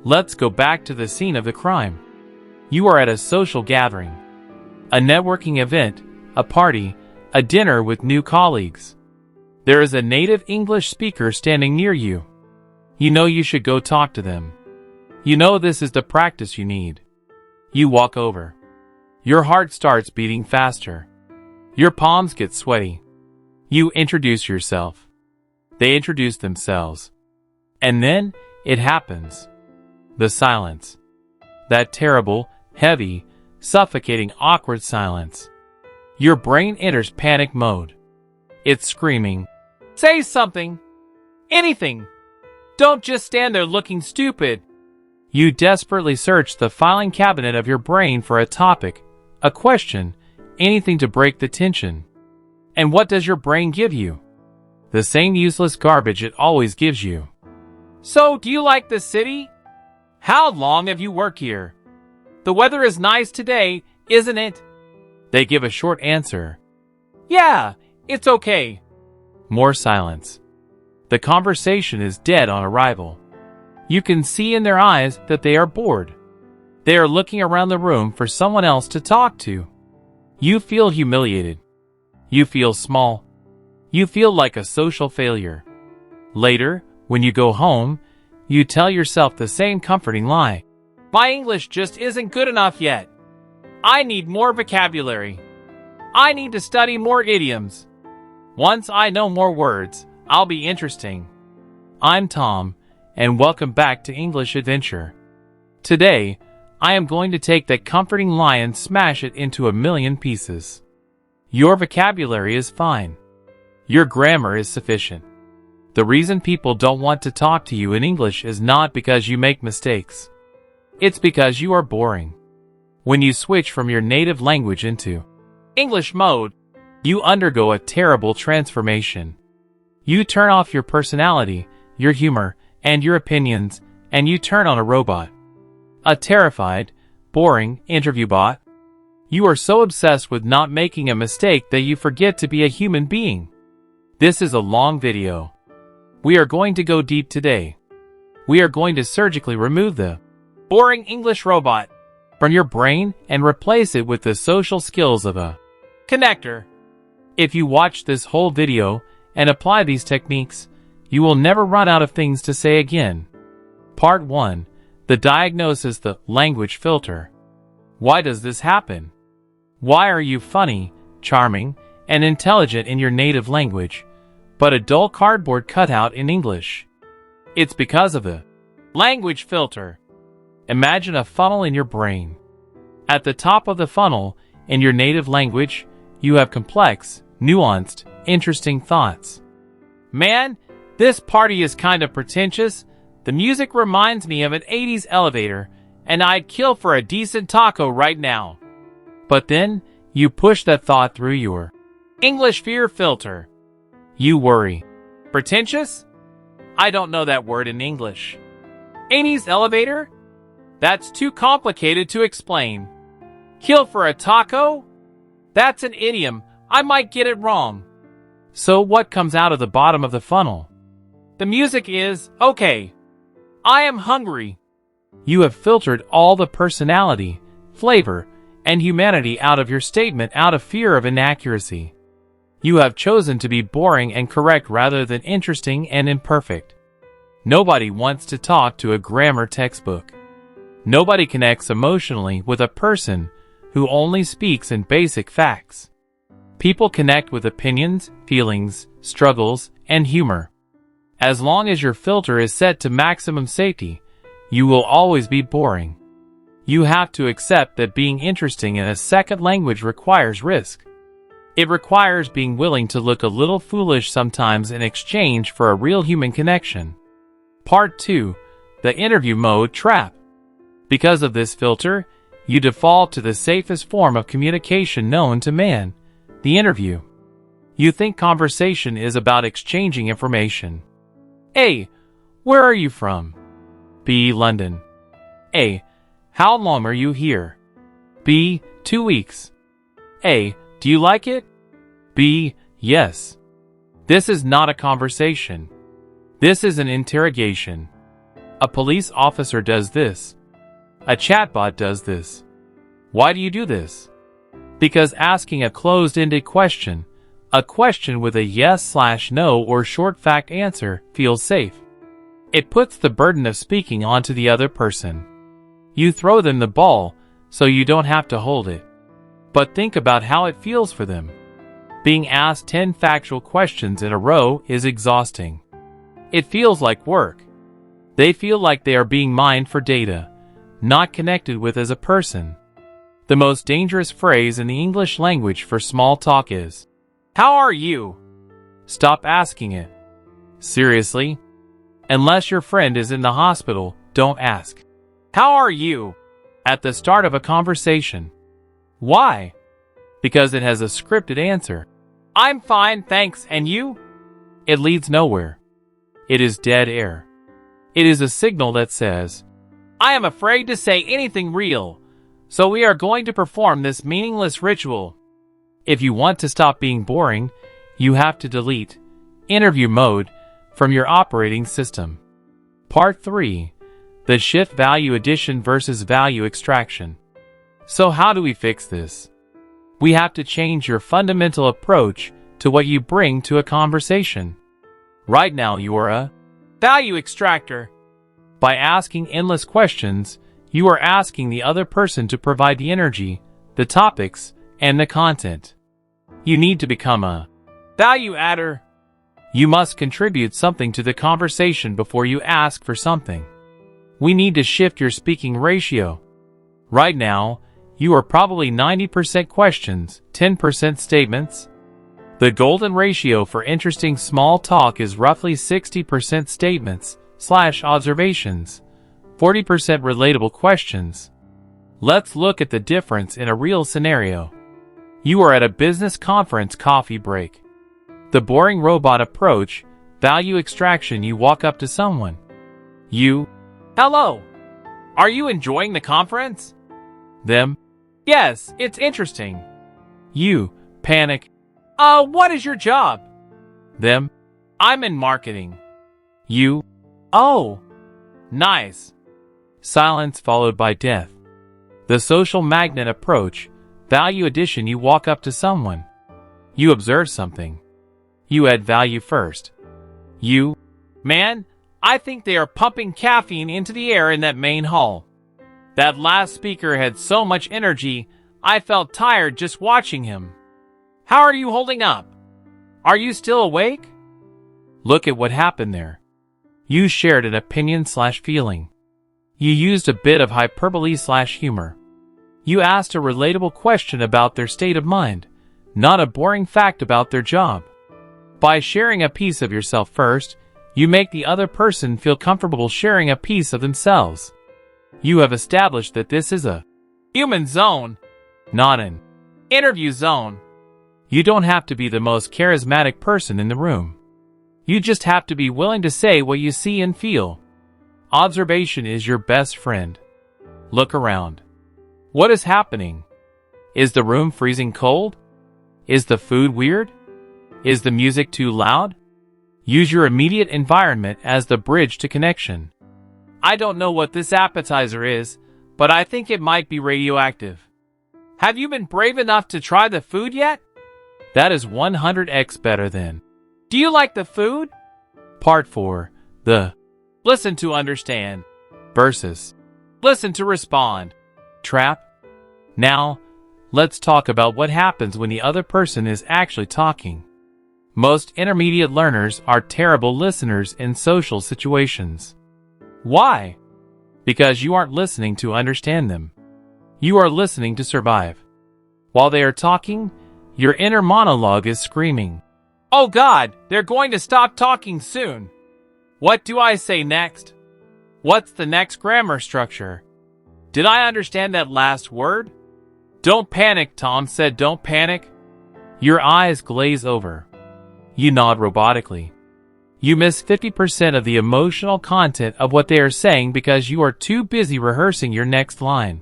Let's go back to the scene of the crime. You are at a social gathering, a networking event, a party, a dinner with new colleagues. There is a native English speaker standing near you. You know you should go talk to them. You know this is the practice you need. You walk over. Your heart starts beating faster. Your palms get sweaty. You introduce yourself. They introduce themselves. And then it happens. The silence. That terrible, heavy, suffocating, awkward silence. Your brain enters panic mode. It's screaming, "Say something! Anything! Don't just stand there looking stupid!" You desperately search the filing cabinet of your brain for a topic, a question, anything to break the tension. And what does your brain give you? The same useless garbage it always gives you. "So, do you like the city? How long have you worked here? The weather is nice today, isn't it?" They give a short answer. "Yeah, it's okay." More silence. The conversation is dead on arrival. You can see in their eyes that they are bored. They are looking around the room for someone else to talk to. You feel humiliated. You feel small. You feel like a social failure. Later, when you go home, you tell yourself the same comforting lie. "My English just isn't good enough yet. I need more vocabulary. I need to study more idioms. Once I know more words, I'll be interesting." I'm Tom, and welcome back to English Adventure. Today, I am going to take that comforting lie and smash it into a million pieces. Your vocabulary is fine. Your grammar is sufficient. The reason people don't want to talk to you in English is not because you make mistakes. It's because you are boring. When you switch from your native language into English mode, you undergo a terrible transformation. You turn off your personality, your humor, and your opinions, and you turn on a robot. A terrified, boring interview bot. You are so obsessed with not making a mistake that you forget to be a human being. This is a long video. We are going to go deep today. We are going to surgically remove the boring English robot from your brain and replace it with the social skills of a connector. If you watch this whole video and apply these techniques, you will never run out of things to say again. Part 1. The diagnosis, the language filter. Why does this happen? Why are you funny, charming, and intelligent in your native language, but a dull cardboard cutout in English? It's because of the language filter. Imagine a funnel in your brain. At the top of the funnel, in your native language, you have complex, nuanced, interesting thoughts. "Man, this party is kind of pretentious. The music reminds me of an 80s elevator, and I'd kill for a decent taco right now." But then, you push that thought through your English fear filter. You worry. "Pretentious? I don't know that word in English. 80s elevator? That's too complicated to explain. Kill for a taco? That's an idiom. I might get it wrong." So what comes out of the bottom of the funnel? The music is, "Okay, I am hungry." You have filtered all the personality, flavor, and humanity out of your statement out of fear of inaccuracy. You have chosen to be boring and correct rather than interesting and imperfect. Nobody wants to talk to a grammar textbook. Nobody connects emotionally with a person who only speaks in basic facts. People connect with opinions, feelings, struggles, and humor. As long as your filter is set to maximum safety, you will always be boring. You have to accept that being interesting in a second language requires risk. It requires being willing to look a little foolish sometimes in exchange for a real human connection. Part 2. The interview mode trap. Because of this filter, you default to the safest form of communication known to man, the interview. You think conversation is about exchanging information. A. Where are you from? B. London. A. How long are you here? B. 2 weeks. A. Do you like it? B. Yes. This is not a conversation. This is an interrogation. A police officer does this. A chatbot does this. Why do you do this? Because asking a closed-ended question, a question with a yes/no or short fact answer, feels safe. It puts the burden of speaking onto the other person. You throw them the ball, so you don't have to hold it. But think about how it feels for them. Being asked 10 factual questions in a row is exhausting. It feels like work. They feel like they are being mined for data, not connected with as a person. The most dangerous phrase in the English language for small talk is, "How are you?" Stop asking it. Seriously? Unless your friend is in the hospital, don't ask, "How are you?" at the start of a conversation. Why? Because it has a scripted answer. "I'm fine, thanks, and you?" It leads nowhere. It is dead air. It is a signal that says, "I am afraid to say anything real, so we are going to perform this meaningless ritual." If you want to stop being boring, you have to delete interview mode from your operating system. Part 3. The shift value addition versus value extraction. So how do we fix this? We have to change your fundamental approach to what you bring to a conversation. Right now you are a value extractor. By asking endless questions, you are asking the other person to provide the energy, the topics, and the content. You need to become a value adder. You must contribute something to the conversation before you ask for something. We need to shift your speaking ratio. Right now, you are probably 90% questions, 10% statements. The golden ratio for interesting small talk is roughly 60% statements/observations, 40% relatable questions. Let's look at the difference in a real scenario. You are at a business conference coffee break. The boring robot approach, value extraction. You walk up to someone. You, "Hello. Are you enjoying the conference?" Them, "Yes, it's interesting." You, panic. What is your job?" Them, "I'm in marketing." You, "Oh, nice." Silence followed by death. The social magnet approach, value addition. You walk up to someone. You observe something. You add value first. You, "Man, I think they are pumping caffeine into the air in that main hall. That last speaker had so much energy, I felt tired just watching him. How are you holding up? Are you still awake?" Look at what happened there. You shared an opinion/feeling. You used a bit of hyperbole/humor. You asked a relatable question about their state of mind, not a boring fact about their job. By sharing a piece of yourself first, you make the other person feel comfortable sharing a piece of themselves. You have established that this is a human zone, not an interview zone. You don't have to be the most charismatic person in the room. You just have to be willing to say what you see and feel. Observation is your best friend. Look around. What is happening? Is the room freezing cold? Is the food weird? Is the music too loud? Use your immediate environment as the bridge to connection. "I don't know what this appetizer is, but I think it might be radioactive. Have you been brave enough to try the food yet?" That is 100x better than, "Do you like the food?" Part 4. The listen to understand versus listen to respond trap. Now, let's talk about what happens when the other person is actually talking. Most intermediate learners are terrible listeners in social situations. Why? Because you aren't listening to understand them. You are listening to survive. While they are talking, your inner monologue is screaming, "Oh God, they're going to stop talking soon. What do I say next? What's the next grammar structure? Did I understand that last word?" "Don't panic," Tom said. "Don't panic." Your eyes glaze over. You nod robotically. You miss 50% of the emotional content of what they are saying because you are too busy rehearsing your next line.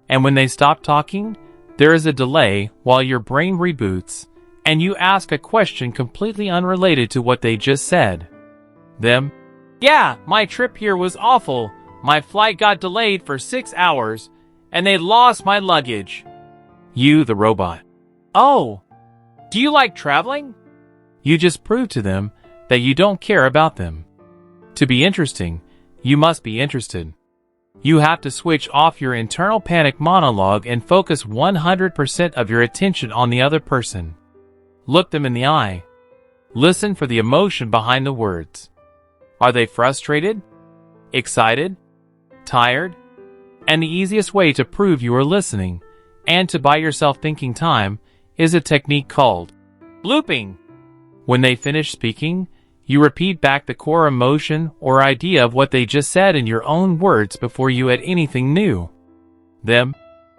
And when they stop talking, there is a delay while your brain reboots, and you ask a question completely unrelated to what they just said. Them, Yeah, my trip here was awful. My flight got delayed for 6 hours, and they lost my luggage. You, the robot. Oh, do you like traveling? You just proved to them that you don't care about them. To be interesting, you must be interested. You have to switch off your internal panic monologue and focus 100% of your attention on the other person. Look them in the eye. Listen for the emotion behind the words. Are they frustrated? Excited? Tired? And the easiest way to prove you are listening, and to buy yourself thinking time, is a technique called looping. When they finish speaking, you repeat back the core emotion or idea of what they just said in your own words before you add anything new. Them.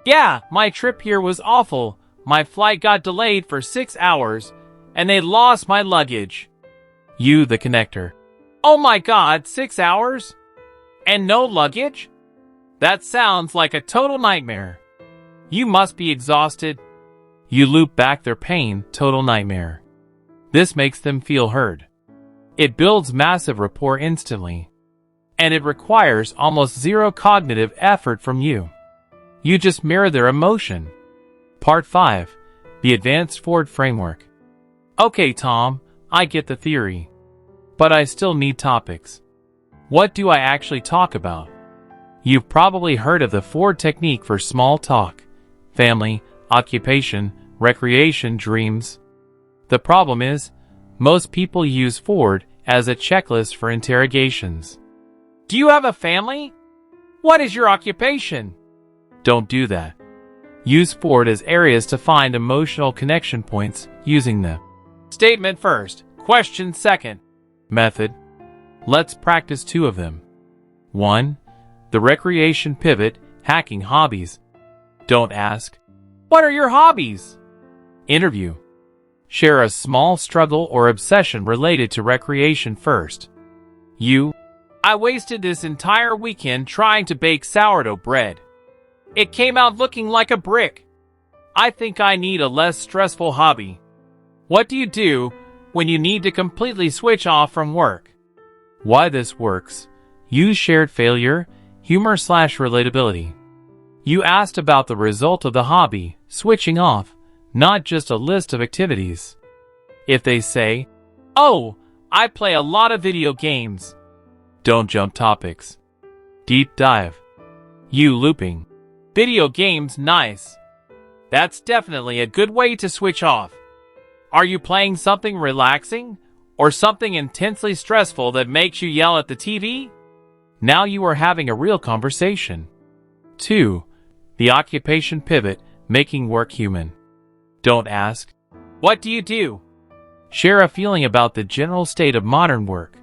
Yeah, my trip here was awful. My flight got delayed for 6 hours, and they lost my luggage. You, the connector. Oh my God, 6 hours? And no luggage? That sounds like a total nightmare. You must be exhausted. You loop back their pain, total nightmare. This makes them feel heard. It builds massive rapport instantly. And it requires almost zero cognitive effort from you. You just mirror their emotion. Part 5. The Advanced Ford Framework. Okay, Tom, I get the theory. But I still need topics. What do I actually talk about? You've probably heard of the Ford technique for small talk, family, occupation, recreation, dreams. The problem is, most people use Ford as a checklist for interrogations. Do you have a family? What is your occupation? Don't do that. Use Ford as areas to find emotional connection points using them. Statement first, question second. Method. Let's practice 2 of them. 1. The recreation pivot, hacking hobbies. Don't ask, what are your hobbies? Interview. Share a small struggle or obsession related to recreation first. You. I wasted this entire weekend trying to bake sourdough bread. It came out looking like a brick. I think I need a less stressful hobby. What do you do when you need to completely switch off from work? Why this works. Use shared failure, humor/relatability. You asked about the result of the hobby, switching off, not just a list of activities. If they say, oh, I play a lot of video games. Don't jump topics. Deep dive. You looping. Video games, nice. That's definitely a good way to switch off. Are you playing something relaxing? Or something intensely stressful that makes you yell at the TV? Now you are having a real conversation. 2. The occupation pivot, making work human. Don't ask, what do you do? Share a feeling about the general state of modern work.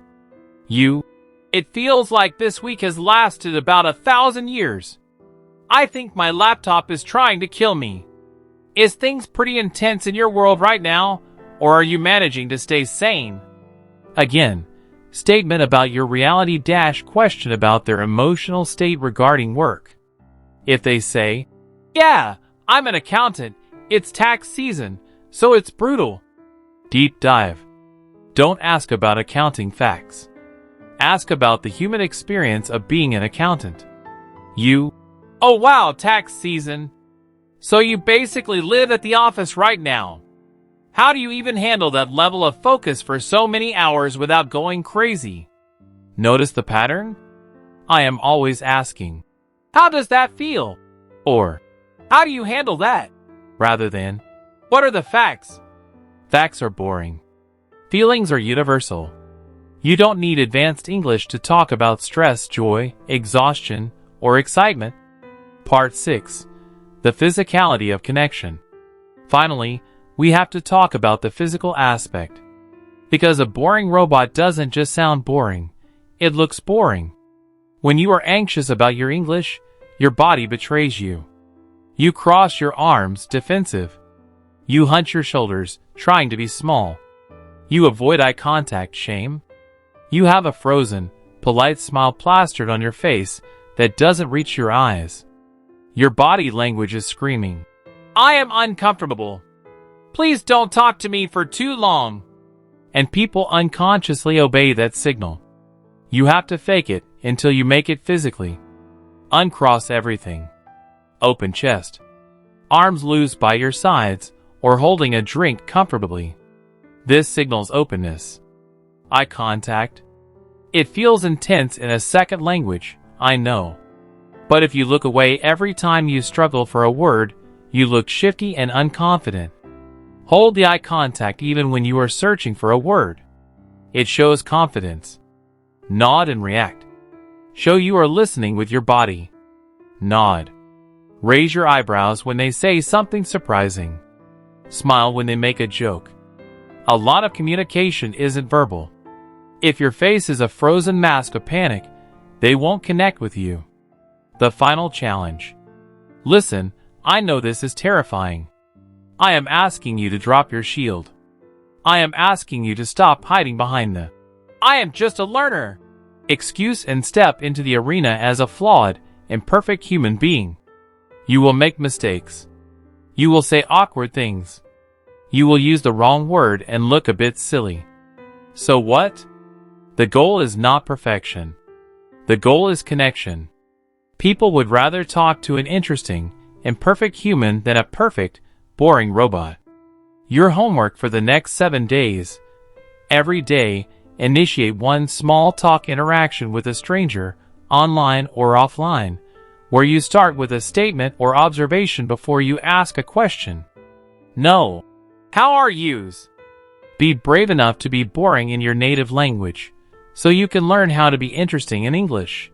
You. It feels like this week has lasted about 1,000 years. I think my laptop is trying to kill me. Is things pretty intense in your world right now, or are you managing to stay sane? Again, statement about your reality - question about their emotional state regarding work. If they say, yeah, I'm an accountant, it's tax season, so it's brutal. Deep dive. Don't ask about accounting facts. Ask about the human experience of being an accountant. You. Oh wow, tax season. So you basically live at the office right now. How do you even handle that level of focus for so many hours without going crazy? Notice the pattern? I am always asking, how does that feel? Or, how do you handle that? Rather than, what are the facts? Facts are boring. Feelings are universal. You don't need advanced English to talk about stress, joy, exhaustion, or excitement. Part 6. The physicality of connection. Finally, we have to talk about the physical aspect. Because a boring robot doesn't just sound boring, it looks boring. When you are anxious about your English, your body betrays you. You cross your arms, defensive. You hunch your shoulders, trying to be small. You avoid eye contact, shame. You have a frozen, polite smile plastered on your face that doesn't reach your eyes. Your body language is screaming, I am uncomfortable. Please don't talk to me for too long. And people unconsciously obey that signal. You have to fake it until you make it physically. Uncross everything. Open chest. Arms loose by your sides or holding a drink comfortably. This signals openness. Eye contact. It feels intense in a second language, I know. But if you look away every time you struggle for a word, you look shifty and unconfident. Hold the eye contact even when you are searching for a word. It shows confidence. Nod and react. Show you are listening with your body. Nod. Raise your eyebrows when they say something surprising. Smile when they make a joke. A lot of communication isn't verbal. If your face is a frozen mask of panic, they won't connect with you. The final challenge. Listen, I know this is terrifying. I am asking you to drop your shield. I am asking you to stop hiding behind the "I am just a learner" excuse and step into the arena as a flawed, imperfect human being. You will make mistakes. You will say awkward things. You will use the wrong word and look a bit silly. So what? The goal is not perfection. The goal is connection. People would rather talk to an interesting, imperfect human than a perfect, boring robot. Your homework for the next 7 days. Every day, initiate one small talk interaction with a stranger, online or offline, where you start with a statement or observation before you ask a question. No. How are yous? Be brave enough to be boring in your native language, so you can learn how to be interesting in English.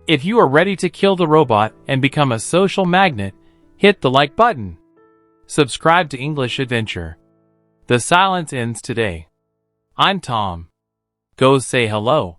If you are ready to kill the robot and become a social magnet, hit the like button. Subscribe to English Adventure. The silence ends today. I'm Tom. Go say hello.